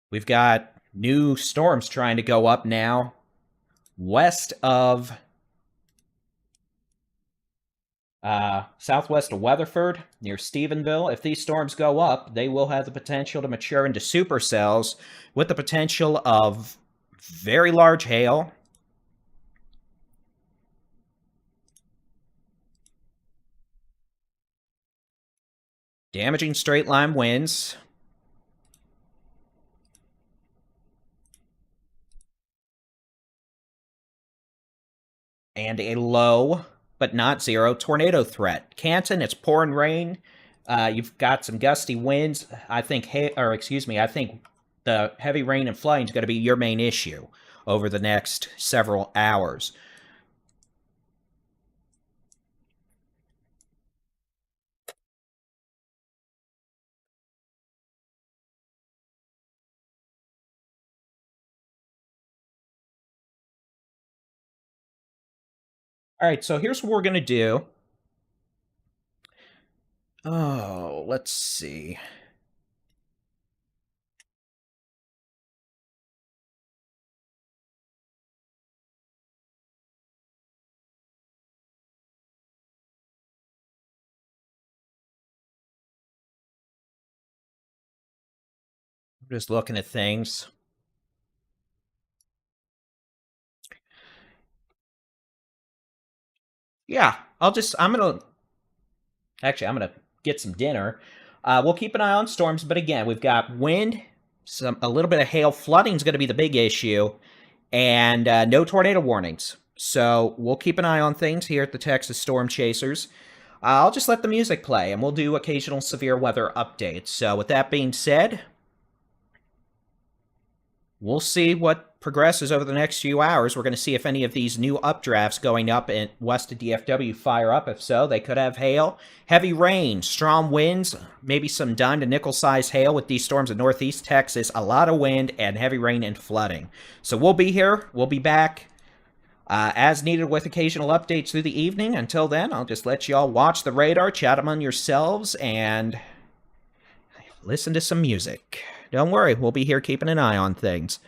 S1: We've got new storms trying to go up now west of southwest of Weatherford, near Stephenville. If these storms go up, they will have the potential to mature into supercells with the potential of very large hail, damaging straight-line winds, and a low but not zero tornado threat. Canton, it's pouring rain. You've got some gusty winds. I think the heavy rain and flooding is going to be your main issue over the next several hours. All right, so here's what we're going to do. Oh, let's see. I'm just looking at things. Yeah, I'm gonna get some dinner. We'll keep an eye on storms, but again, we've got wind, a little bit of hail. Flooding is going to be the big issue, and no tornado warnings. So we'll keep an eye on things here at the Texas Storm Chasers. I'll just let the music play, and we'll do occasional severe weather updates. So with that being said, we'll see what progresses over the next few hours. We're going to see if any of these new updrafts going up in west of DFW fire up. If so, they could have hail, heavy rain, strong winds, maybe some dime to nickel-sized hail with these storms in northeast Texas, a lot of wind, and heavy rain and flooding. So we'll be here. We'll be back as needed with occasional updates through the evening. Until then, I'll just let y'all watch the radar, chat among yourselves, and listen to some music. Don't worry, we'll be here keeping an eye on things.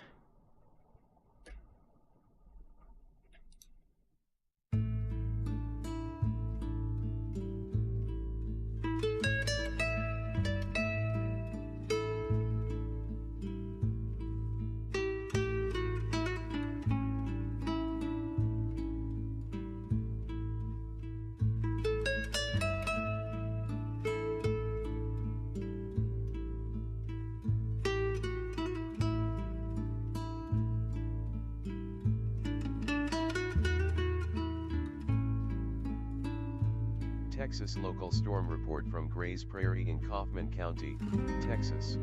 S2: Texas local storm report from Grays Prairie in Kaufman County, Texas.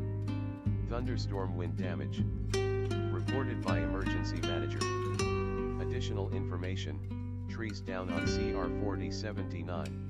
S2: Thunderstorm wind damage. Reported by emergency manager. Additional information, trees down on CR 4079.